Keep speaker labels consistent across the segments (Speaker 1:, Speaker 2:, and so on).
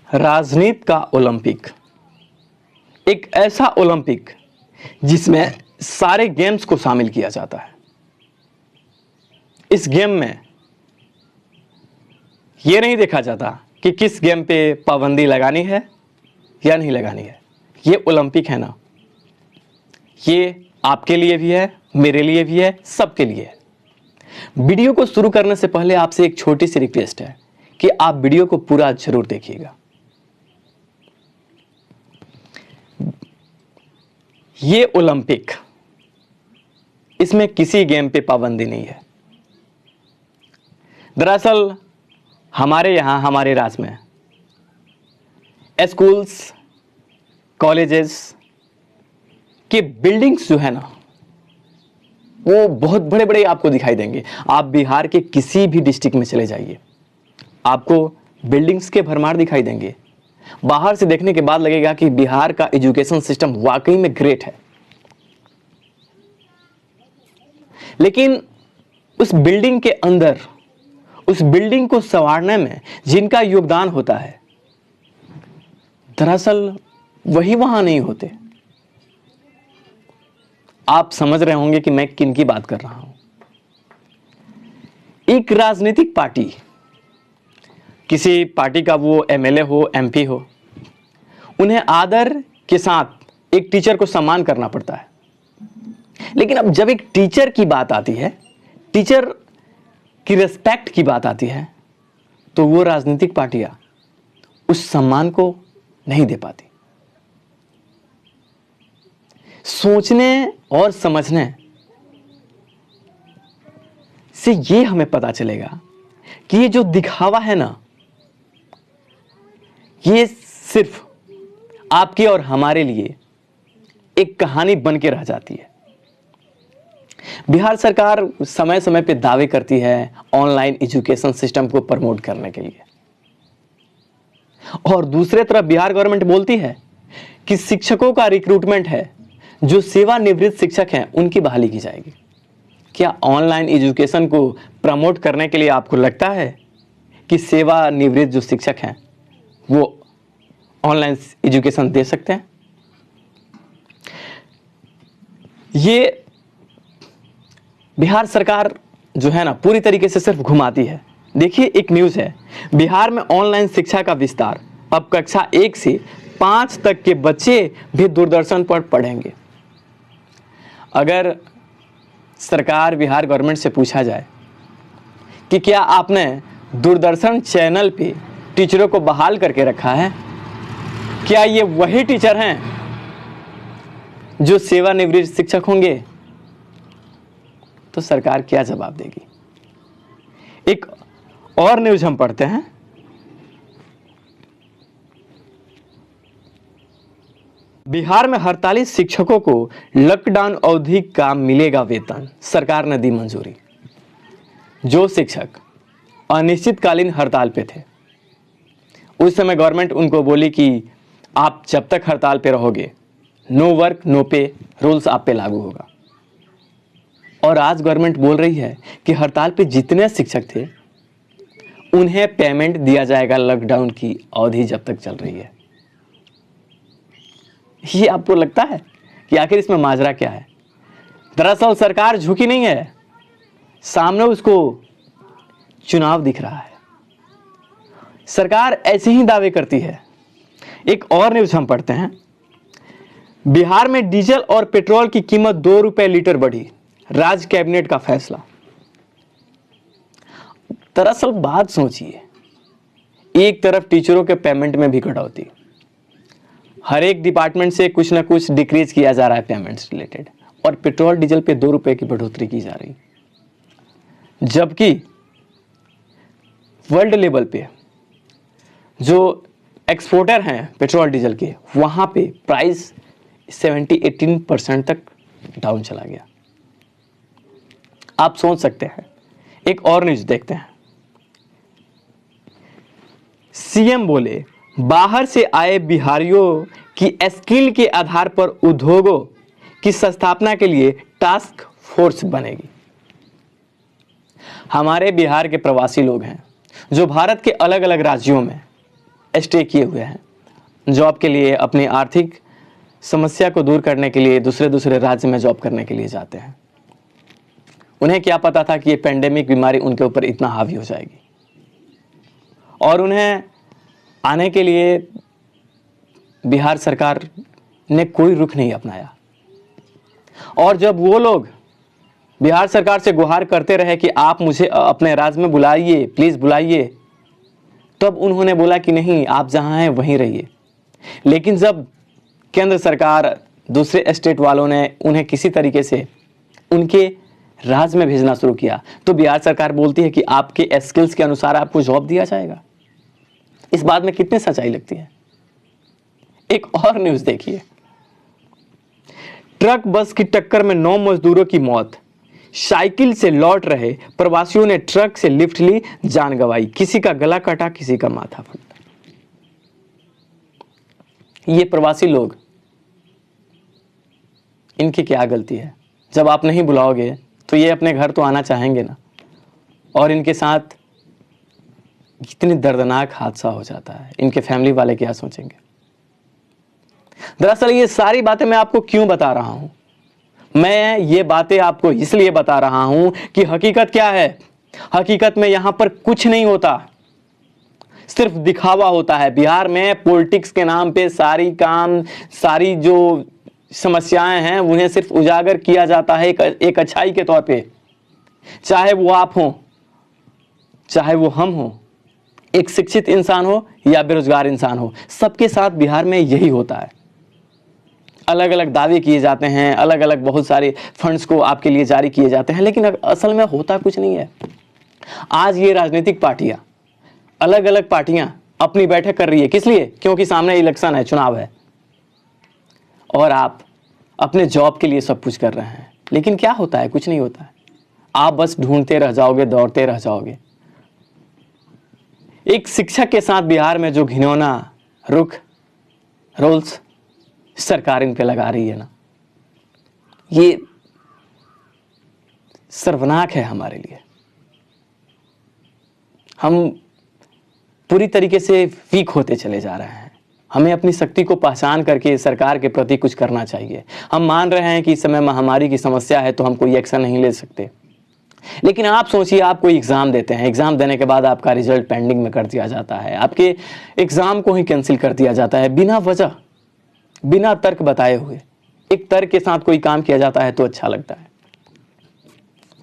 Speaker 1: राजनीति का ओलंपिक, एक ऐसा ओलंपिक जिसमें सारे गेम्स को शामिल किया जाता है। इस गेम में यह नहीं देखा जाता कि किस गेम पे पाबंदी लगानी है या नहीं लगानी है। ये ओलंपिक है ना, ये आपके लिए भी है, मेरे लिए भी है, सबके लिए है। वीडियो को शुरू करने से पहले आपसे एक छोटी सी रिक्वेस्ट है कि आप वीडियो को पूरा जरूर देखिएगा। ये ओलंपिक, इसमें किसी गेम पे पाबंदी नहीं है। दरअसल हमारे यहां, हमारे राज्य में स्कूल्स, कॉलेजेस के बिल्डिंग्स जो है ना, वो बहुत बड़े बड़े आपको दिखाई देंगे। आप बिहार के किसी भी डिस्ट्रिक्ट में चले जाइए, आपको बिल्डिंग्स के भरमार दिखाई देंगे। बाहर से देखने के बाद लगेगा कि बिहार का एजुकेशन सिस्टम वाकई में ग्रेट है। लेकिन उस बिल्डिंग के अंदर, उस बिल्डिंग को संवारने में जिनका योगदान होता है, दरअसल वही वहां नहीं होते। आप समझ रहे होंगे कि मैं किन की बात कर रहा हूं। एक राजनीतिक पार्टी, किसी पार्टी का वो एमएलए हो, एमपी हो, उन्हें आदर के साथ एक टीचर को सम्मान करना पड़ता है। लेकिन अब जब एक टीचर की बात आती है, टीचर की रिस्पेक्ट की बात आती है, तो वो राजनीतिक पार्टियां उस सम्मान को नहीं दे पाती। सोचने और समझने से ये हमें पता चलेगा कि ये जो दिखावा है ना, ये सिर्फ आपके और हमारे लिए एक कहानी बन के रह जाती है। बिहार सरकार समय समय पे दावे करती है ऑनलाइन एजुकेशन सिस्टम को प्रमोट करने के लिए, और दूसरे तरफ बिहार गवर्नमेंट बोलती है कि शिक्षकों का रिक्रूटमेंट है, जो सेवानिवृत्त शिक्षक हैं उनकी बहाली की जाएगी। क्या ऑनलाइन एजुकेशन को प्रमोट करने के लिए आपको लगता है कि सेवानिवृत्त जो शिक्षक हैं वो ऑनलाइन एजुकेशन दे सकते हैं? ये बिहार सरकार जो है ना, पूरी तरीके से सिर्फ घुमाती है। देखिए, एक न्यूज़ है, बिहार में ऑनलाइन शिक्षा का विस्तार, अब कक्षा 1 से 5 तक के बच्चे भी दूरदर्शन पर पढ़ेंगे। अगर सरकार, बिहार गवर्नमेंट से पूछा जाए कि क्या आपने दूरदर्शन चैनल पे टीचरों को बहाल करके रखा है, क्या ये वही टीचर हैं जो सेवानिवृत्त शिक्षक होंगे, तो सरकार क्या जवाब देगी? एक और न्यूज़ हम पढ़ते हैं। बिहार में हड़ताली शिक्षकों को लॉकडाउन अवधि का मिलेगा वेतन, सरकार ने दी मंजूरी। जो शिक्षक अनिश्चितकालीन हड़ताल पे थे, उस समय गवर्नमेंट उनको बोली कि आप जब तक हड़ताल पे रहोगे, नो वर्क नो पे रूल्स आप पे लागू होगा। और आज गवर्नमेंट बोल रही है कि हड़ताल पे जितने शिक्षक थे उन्हें पेमेंट दिया जाएगा लॉकडाउन की अवधि जब तक चल रही है। ये आपको लगता है कि आखिर इसमें माजरा क्या है? दरअसल सरकार झुकी नहीं है, सामने उसको चुनाव दिख रहा है। सरकार ऐसे ही दावे करती है। एक और न्यूज़ हम पढ़ते हैं। बिहार में डीजल और पेट्रोल की कीमत 2 रुपए लीटर बढ़ी, राज्य कैबिनेट का फैसला। दरअसल बात सोचिए, एक तरफ टीचरों के पेमेंट में भी कटौती, हर एक डिपार्टमेंट से कुछ ना कुछ डिक्रीज किया जा रहा है पेमेंट्स रिलेटेड, और पेट्रोल डीजल पे 2 रुपए की बढ़ोतरी की जा रही, जबकि वर्ल्ड लेवल पे जो एक्सपोर्टर हैं पेट्रोल डीजल के, वहां पे प्राइस 17-18% तक डाउन चला गया। आप सोच सकते हैं। एक और न्यूज़ देखते हैं। सीएम बोले बाहर से आए बिहारियों की स्किल के आधार पर उद्योगों की स्थापना के लिए टास्क फोर्स बनेगी। हमारे बिहार के प्रवासी लोग हैं जो भारत के अलग अलग राज्यों में स्टे किए हुए हैं, जॉब के लिए, अपनी आर्थिक समस्या को दूर करने के लिए दूसरे दूसरे राज्य में जॉब करने के लिए जाते हैं। उन्हें क्या पता था कि ये पेंडेमिक बीमारी उनके ऊपर इतना हावी हो जाएगी, और उन्हें आने के लिए बिहार सरकार ने कोई रुख नहीं अपनाया। और जब वो लोग बिहार सरकार से गुहार करते रहे कि आप मुझे अपने राज्य में बुलाइए, प्लीज़ बुलाइए, तब उन्होंने बोला कि नहीं, आप जहां हैं वहीं रहिए। लेकिन जब केंद्र सरकार, दूसरे स्टेट वालों ने उन्हें किसी तरीके से उनके राज्य में भेजना शुरू किया, तो बिहार सरकार बोलती है कि आपके स्किल्स के अनुसार आपको जॉब दिया जाएगा। इस बात में कितनी सच्चाई लगती है। एक और न्यूज़ देखिए, ट्रक बस की टक्कर में 9 मजदूरों की मौत। साइकिल से लौट रहे प्रवासियों ने ट्रक से लिफ्ट ली, जान गंवाई। किसी का गला कटा, किसी का माथा फटा। ये प्रवासी लोग, इनकी क्या गलती है? जब आप नहीं बुलाओगे तो ये अपने घर तो आना चाहेंगे ना, और इनके साथ कितनी दर्दनाक हादसा हो जाता है, इनके फैमिली वाले क्या सोचेंगे? दरअसल ये सारी बातें मैं आपको क्यों बता रहा हूं? मैं ये बातें आपको इसलिए बता रहा हूं कि हकीकत क्या है। हकीकत में यहां पर कुछ नहीं होता, सिर्फ दिखावा होता है। बिहार में पॉलिटिक्स के नाम पे सारी जो समस्याएं हैं उन्हें सिर्फ उजागर किया जाता है एक अच्छाई के तौर पे। चाहे वो आप हो, चाहे वो हम हो, एक शिक्षित इंसान हो या बेरोजगार इंसान हो, सबके साथ बिहार में यही होता है। अलग अलग दावे किए जाते हैं, अलग अलग बहुत सारे फंड्स को आपके लिए जारी किए जाते हैं, लेकिन असल में होता कुछ नहीं है। आज ये राजनीतिक पार्टियां, अलग अलग पार्टियां अपनी बैठक कर रही है, किस लिए? क्योंकि सामने इलेक्शन है, चुनाव है, और आप अपने जॉब के लिए सब कुछ कर रहे हैं। लेकिन क्या होता है? कुछ नहीं होता है। आप बस ढूंढते रह जाओगे, दौड़ते रह जाओगे। एक शिक्षक के साथ बिहार में जो घिनौना रूल्स सरकार इन पे लगा रही है ना, ये सर्वनाक है हमारे लिए। हम पूरी तरीके से वीक होते चले जा रहे हैं। हमें अपनी शक्ति को पहचान करके सरकार के प्रति कुछ करना चाहिए। हम मान रहे हैं कि इस समय महामारी की समस्या है तो हम कोई एक्शन नहीं ले सकते, लेकिन आप सोचिए, आप कोई एग्जाम देते हैं, एग्जाम देने के बाद आपका रिजल्ट पेंडिंग में कर दिया जाता है, आपके एग्जाम को ही कैंसिल कर दिया जाता है बिना वजह, बिना तर्क बताए हुए। एक तर्क के साथ कोई काम किया जाता है तो अच्छा लगता है।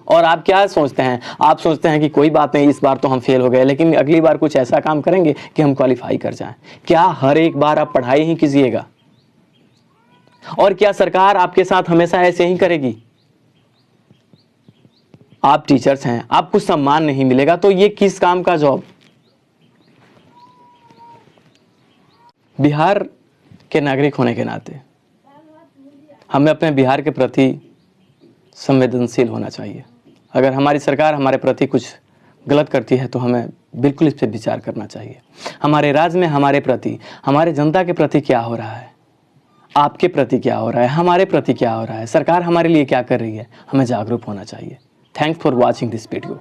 Speaker 1: और आप क्या सोचते हैं? आप सोचते हैं कि कोई बात नहीं, इस बार तो हम फेल हो गए, लेकिन अगली बार कुछ ऐसा काम करेंगे कि हम क्वालिफाई कर जाएं। क्या हर एक बार आप पढ़ाई ही कीजिएगा? और क्या सरकार आपके साथ हमेशा ऐसे ही करेगी? आप टीचर्स हैं, आपको सम्मान नहीं मिलेगा तो ये किस काम का जॉब? बिहार के नागरिक होने के नाते हमें अपने बिहार के प्रति संवेदनशील होना चाहिए। अगर हमारी सरकार हमारे प्रति कुछ गलत करती है तो हमें बिल्कुल इस पर विचार करना चाहिए। हमारे राज्य में हमारे प्रति, हमारे जनता के प्रति क्या हो रहा है, आपके प्रति क्या हो रहा है, हमारे प्रति क्या हो रहा है, सरकार हमारे लिए क्या कर रही है, हमें जागरूक होना चाहिए। Thanks for watching this video.